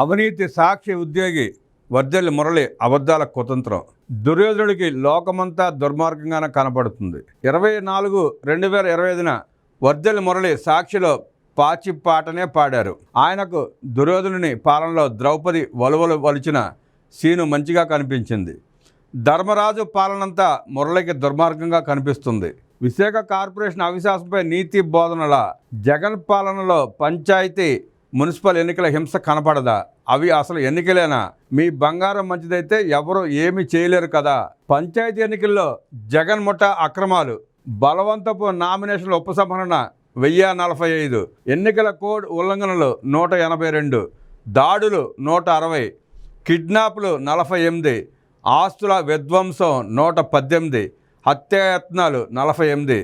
అవినీతి సాక్షి ఉద్యోగి వర్దెల్లి మురళి అబద్ధాల కుతంత్రం. దుర్యోధనుడికి లోకమంతా దుర్మార్గంగానే కనపడుతుంది. 24/2025న వర్దెల్లి మురళి సాక్షిలో పాచి పాటనే పాడారు. ఆయనకు దుర్యోధనుని పాలనలో ద్రౌపది వలువలు వలిచిన సీను మంచిగా కనిపించింది. ధర్మరాజు పాలనంతా మురళికి దుర్మార్గంగా కనిపిస్తుంది. విశాఖ కార్పొరేషన్ అవిశ్వాసంపై నీతి బోధనల జగన్ పాలనలో పంచాయతీ మున్సిపల్ ఎన్నికల హింస కనపడదా? అవి అసలు ఎన్నికలేనా? మీ బంగారం మంచిదైతే ఎవరు ఏమీ చేయలేరు కదా. పంచాయతీ ఎన్నికల్లో జగన్ ముఠా అక్రమాలు, బలవంతపు నామినేషన్ల ఉపసంహరణ 1045, ఎన్నికల కోడ్ ఉల్లంఘనలు 182, దాడులు 160, కిడ్నాప్లు 48, ఆస్తుల విధ్వంసం 118, హత్యాయత్నాలు 48,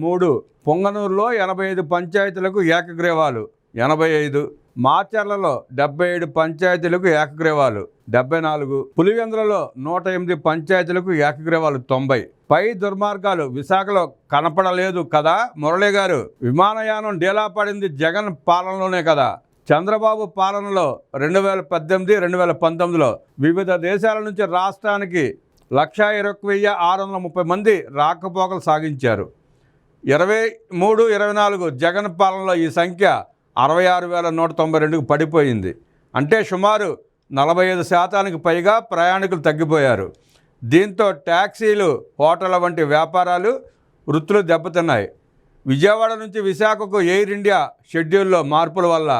3, పొంగనూరులో 85 పంచాయతీలకు ఏకగ్రీవాలు 85, మాచర్లలో 77 పంచాయతీలకు ఏకగ్రీవాలు 74, పులివెందులలో 108 పంచాయతీలకు ఏకగ్రీవాలు 90. పై దుర్మార్గాలు విశాఖలో కనపడలేదు కదా మురళి గారు? విమానయానం డీలా పడింది జగన్ పాలనలోనే కదా. చంద్రబాబు పాలనలో 2018-2019లో వివిధ దేశాల నుంచి రాష్ట్రానికి 1,21,630 మంది రాకపోకలు సాగించారు. 23-24 జగన్ పాలనలో ఈ సంఖ్య 66,192కు పడిపోయింది. అంటే సుమారు 45% పైగా ప్రయాణికులు తగ్గిపోయారు. దీంతో ట్యాక్సీలు, హోటళ్ల వంటి వ్యాపారాలు, వృత్తులు దెబ్బతిన్నాయి. విజయవాడ నుంచి విశాఖకు ఎయిర్ ఇండియా షెడ్యూల్లో మార్పుల వల్ల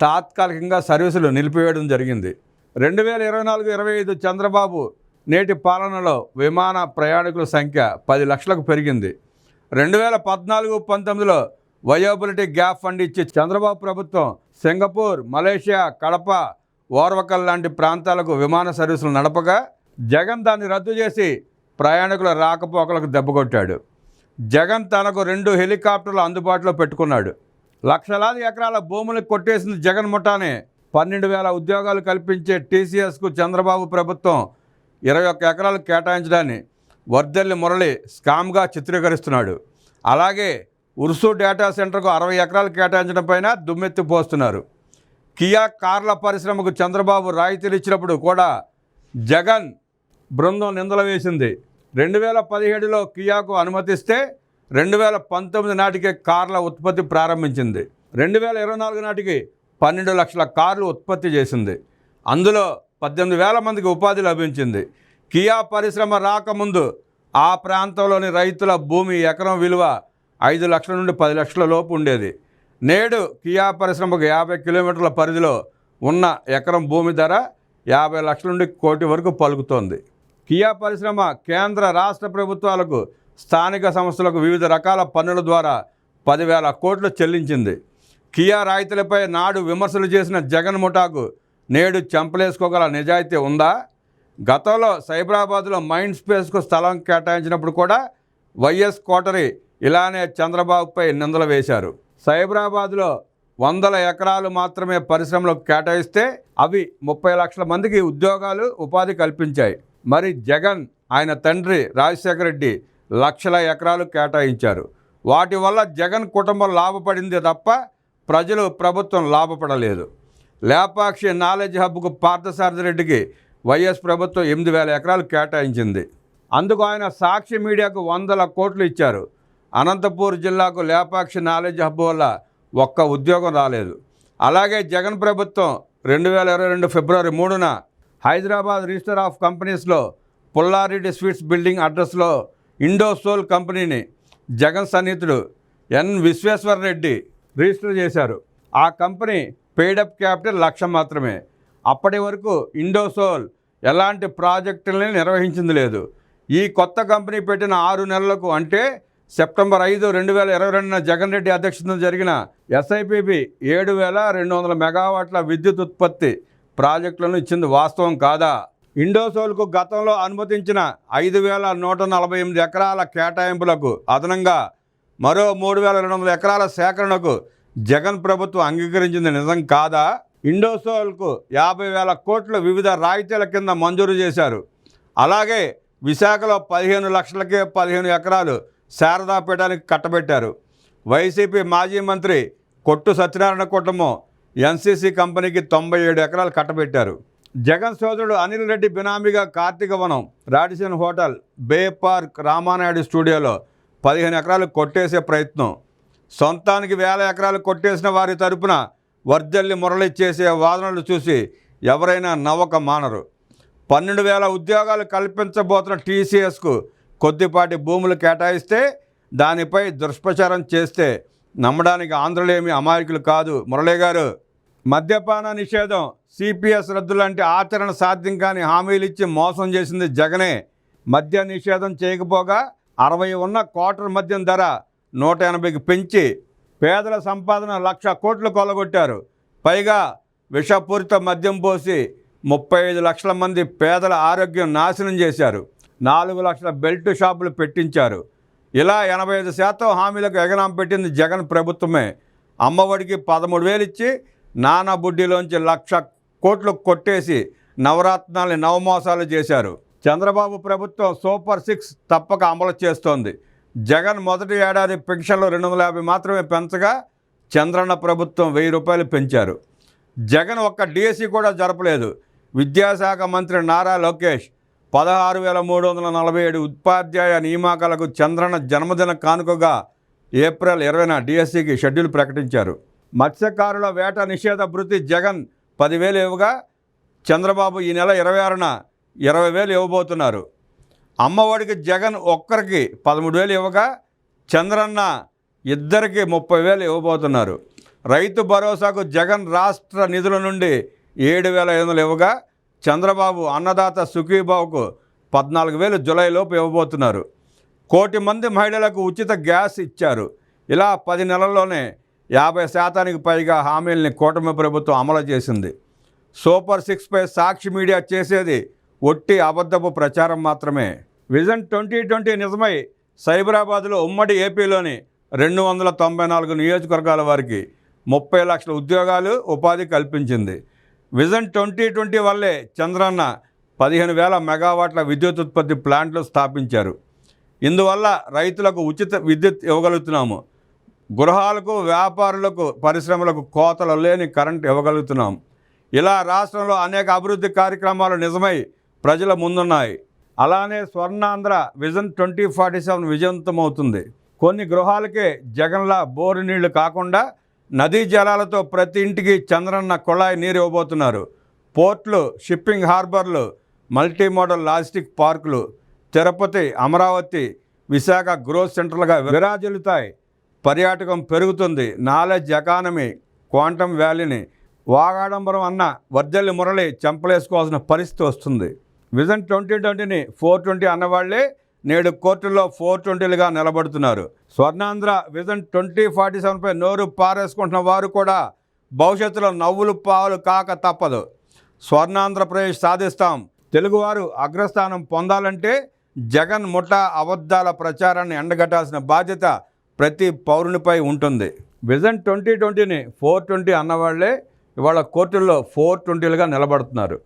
తాత్కాలికంగా సర్వీసులు నిలిపివేయడం జరిగింది. 2024-25 చంద్రబాబు నేటి పాలనలో విమాన ప్రయాణికుల సంఖ్య 10 లక్షలకు పెరిగింది. 2014-19లో వయోబిలిటీ గ్యాప్ ఫండ్ ఇచ్చి చంద్రబాబు ప్రభుత్వం సింగపూర్, మలేషియా, కడప, ఓర్వకల్ లాంటి ప్రాంతాలకు విమాన సర్వీసులు నడపగా జగన్ దాన్ని రద్దు చేసి ప్రయాణికుల రాకపోకలకు దెబ్బకొట్టాడు. జగన్ తనకు 2 హెలికాప్టర్లు అందుబాటులో పెట్టుకున్నాడు. లక్షలాది ఎకరాల భూములకు కొట్టేసింది జగన్ ముఠానే. 12,000 ఉద్యోగాలు కల్పించే టీసీఎస్కు చంద్రబాబు ప్రభుత్వం 21 ఎకరాలు కేటాయించడాన్ని వర్దెల్లి మురళి స్కామ్గా చిత్రీకరిస్తున్నాడు. అలాగే ఉర్సు డేటా సెంటర్కు 60 ఎకరాలు కేటాయించడం పైన దుమ్మెత్తి పోస్తున్నారు. కియా కార్ల పరిశ్రమకు చంద్రబాబు రాయితీలు ఇచ్చినప్పుడు కూడా జగన్ బృందం నిందలు వేసింది. 2017లో కియాకు అనుమతిస్తే 2019 నాటికే కార్ల ఉత్పత్తి ప్రారంభించింది. 2024 నాటికి 12 లక్షల కార్లు ఉత్పత్తి చేసింది. అందులో 18,000 మందికి ఉపాధి లభించింది. కియా పరిశ్రమ రాకముందు ఆ ప్రాంతంలోని రైతుల భూమి ఎకరం విలువ 5 లక్షల నుండి 10 లక్షల లోపు ఉండేది. నేడు కియా పరిశ్రమకు 50 కిలోమీటర్ల పరిధిలో ఉన్న ఎకరం భూమి ధర 50 లక్షల నుండి కోటి వరకు పలుకుతోంది. కియా పరిశ్రమ కేంద్ర రాష్ట్ర ప్రభుత్వాలకు, స్థానిక సంస్థలకు వివిధ రకాల పన్నుల ద్వారా 10,000 కోట్లు చెల్లించింది. కియా రాయితీలపై నాడు విమర్శలు చేసిన జగన్ ముఠాకు నేడు చెంపలేసుకోగల నిజాయితీ ఉందా? గతంలో సైబరాబాద్లో మైండ్ స్పేస్కు స్థలం కేటాయించినప్పుడు కూడా వైఎస్ కోటరి ఇలానే చంద్రబాబుపై నిందలు వేశారు. సైబరాబాద్లో 100 ఎకరాలు మాత్రమే పరిశ్రమలకు కేటాయిస్తే అవి 30 లక్షల మందికి ఉద్యోగాలు, ఉపాధి కల్పించాయి. మరి జగన్, ఆయన తండ్రి రాజశేఖర రెడ్డి లక్షల ఎకరాలు కేటాయించారు. వాటి వల్ల జగన్ కుటుంబం లాభపడింది తప్ప ప్రజలు, ప్రభుత్వం లాభపడలేదు. లేపాక్షి నాలెడ్జ్ హబ్కు పార్థసారథి రెడ్డికి వైఎస్ ప్రభుత్వం 8,000 ఎకరాలు కేటాయించింది. అందుకు ఆయన సాక్షి మీడియాకు 100 కోట్లు ఇచ్చారు. అనంతపూర్ జిల్లాకు లేపాక్షి నాలెడ్జ్ హబ్ వల్ల ఒక్క ఉద్యోగం రాలేదు. అలాగే జగన్ ప్రభుత్వం 2022 ఫిబ్రవరి 3న హైదరాబాద్ రిజిస్టర్ ఆఫ్ కంపెనీస్లో పుల్లారెడ్డి స్వీట్స్ బిల్డింగ్ అడ్రస్లో ఇండోసోల్ కంపెనీని జగన్ సన్నిహితుడు ఎన్ విశ్వేశ్వర రెడ్డి రిజిస్టర్ చేశారు. ఆ కంపెనీ పెయిడప్ క్యాపిటల్ 1,00,000 మాత్రమే. అప్పటి వరకు ఇండోసోల్ ఎలాంటి ప్రాజెక్టులని నిర్వహించింది లేదు. ఈ కొత్త కంపెనీ పెట్టిన 6 నెలలకు, అంటే సెప్టెంబర్ 5, 2022న జగన్ రెడ్డి అధ్యక్షతన జరిగిన ఎస్ఐపిబి 7,200 మెగావాట్ల విద్యుత్ ఉత్పత్తి ప్రాజెక్టులను ఇచ్చింది వాస్తవం కాదా? ఇండోసోల్కు గతంలో అనుమతించిన 5,148 ఎకరాల కేటాయింపులకు అదనంగా మరో 3,200 ఎకరాల సేకరణకు జగన్ ప్రభుత్వం అంగీకరించింది నిజం కాదా? ఇండోసోల్కు 50,000 కోట్లు వివిధ రాయితీల కింద మంజూరు చేశారు. అలాగే విశాఖలో 15 లక్షలకే 15 ఎకరాలు శారదాపీఠానికి కట్టబెట్టారు. వైసీపీ మాజీ మంత్రి కొట్టు సత్యనారాయణ కుటుంబం ఎన్సీసీ కంపెనీకి 97 ఎకరాలు కట్టబెట్టారు. జగన్ సోదరుడు అనిల్ రెడ్డి బినామీగా కార్తీక వనం, రాడిసన్ హోటల్, బే పార్క్, రామానాయుడు స్టూడియోలో 15 ఎకరాలు కొట్టేసే ప్రయత్నం. సొంతానికి 1000 ఎకరాలు కొట్టేసిన వారి తరపున వర్దెల్లి మురళి చేసే వాదనలు చూసి ఎవరైనా నవ్వక మానరు. 12,000 ఉద్యోగాలు కల్పించబోతున్న టీసీఎస్కు కొద్దిపాటి భూములు కేటాయిస్తే దానిపై దుష్ప్రచారం చేస్తే నమ్మడానికి ఆంధ్రులేమి అమాయకులు కాదు. మురళీ గారు, మద్యపాన నిషేధం, సిపిఎస్ రద్దు లాంటి ఆచరణ సాధ్యం కాని హామీలు ఇచ్చి మోసం చేసింది జగనే. మద్య నిషేధం చేయకపోగా 60 ఉన్న క్వార్టర్ మద్యం ధర 180కి పెంచి పేదల సంపాదన 1,00,000 కోట్లు కొల్లగొట్టారు. పైగా విషపూరిత మద్యం పోసి 35 లక్షల మంది పేదల ఆరోగ్యం నాశనం చేశారు. 4 లక్షల బెల్ట్ షాపులు పెట్టించారు. ఇలా 85% హామీలకు ఎగనాం పెట్టింది జగన్ ప్రభుత్వమే. అమ్మఒడికి 13,000 ఇచ్చి నానా బుడ్డిలోంచి 1,00,000 కోట్లు కొట్టేసి నవరత్నాల్ని నవమోసాలు చేశారు. చంద్రబాబు ప్రభుత్వం సూపర్ 6 తప్పక అమలు చేస్తోంది. జగన్ మొదటి ఏడాది పెన్షన్లు 250 మాత్రమే పెంచగా చంద్రన్న ప్రభుత్వం 1000 రూపాయలు పెంచారు. జగన్ ఒక్క డిఎస్సి కూడా జరపలేదు. విద్యాశాఖ మంత్రి నారా లోకేష్ 16,347 ఉపాధ్యాయ నియామకాలకు చంద్రన్న జన్మదిన కానుకగా ఏప్రిల్ 20న డిఎస్సికి షెడ్యూల్ ప్రకటించారు. మత్స్యకారుల వేట నిషేధ భృతి జగన్ 10,000 ఇవ్వగా చంద్రబాబు ఈ నెల 26న 20,000 ఇవ్వబోతున్నారు. అమ్మఒడికి జగన్ ఒక్కరికి 13,000 ఇవ్వగా చంద్రన్న ఇద్దరికి 30,000 ఇవ్వబోతున్నారు. రైతు భరోసాకు జగన్ రాష్ట్ర నిధుల నుండి 7,500 ఇవ్వగా చంద్రబాబు అన్నదాత సుఖీబాబుకు 14,000 జూలైలోపు ఇవ్వబోతున్నారు. 1 కోటి మంది మహిళలకు ఉచిత గ్యాస్ ఇచ్చారు. ఇలా 10 నెలల్లోనే 50% పైగా హామీల్ని కూటమి ప్రభుత్వం అమలు చేసింది. సూపర్ 6పై సాక్షి మీడియా చేసేది ఒట్టి అబద్ధపు ప్రచారం మాత్రమే. విజన్ 2020 నిజమై సైబరాబాద్లో ఉమ్మడి ఏపీలోని 294 నియోజకవర్గాల వారికి 30 లక్షల ఉద్యోగాలు, ఉపాధి కల్పించింది. విజన్ 2020 వల్లే చంద్రన్న 15,000 మెగావాట్ల విద్యుత్ ఉత్పత్తి ప్లాంట్లు స్థాపించారు. ఇందువల్ల రైతులకు ఉచిత విద్యుత్ ఇవ్వగలుగుతున్నాము. గృహాలకు, వ్యాపారులకు, పరిశ్రమలకు కోతలు లేని కరెంట్ ఇవ్వగలుగుతున్నాం. ఇలా రాష్ట్రంలో అనేక అభివృద్ధి కార్యక్రమాలు నిజమై ప్రజల ముందున్నాయి. అలానే స్వర్ణాంధ్ర విజన్ 2047 విజయవంతమవుతుంది. కొన్ని గృహాలకే జగన్లా బోరు నీళ్లు కాకుండా నదీ జలాలతో ప్రతి ఇంటికి చంద్రన్న కుళాయి నీరు ఇవ్వబోతున్నారు. పోర్ట్లు, షిప్పింగ్ హార్బర్లు, మల్టీ మోడల్ లాజిస్టిక్ పార్కులు తిరుపతి, అమరావతి, విశాఖ గ్రోత్ సెంటర్లుగా విరాజిల్లుతాయి. పర్యాటకం పెరుగుతుంది. నాలెడ్జ్ ఎకానమీ, క్వాంటమ్ వ్యాలీని వాగాడంబరం అన్న వర్దెల్లి మురళి చెంపలేసుకోవాల్సిన పరిస్థితి వస్తుంది. విజన్ 2020ని 420 అన్నవాళ్లే నేడు కోర్టుల్లో 420లుగా నిలబడుతున్నారు. స్వర్ణాంధ్ర విజన్ 2047పై నోరు పారేసుకుంటున్న వారు కూడా భవిష్యత్తులో నవ్వులు పాలు కాక తప్పదు. స్వర్ణాంధ్రప్రదేశ్ సాధిస్తాం. తెలుగువారు అగ్రస్థానం పొందాలంటే జగన్ ముఠా అబద్ధాల ప్రచారాన్ని ఎండగట్టాల్సిన బాధ్యత ప్రతి పౌరునిపై ఉంటుంది. విజన్ 2020ని 420 అన్నవాళ్లే ఇవాళ కోర్టుల్లో 420లుగా నిలబడుతున్నారు.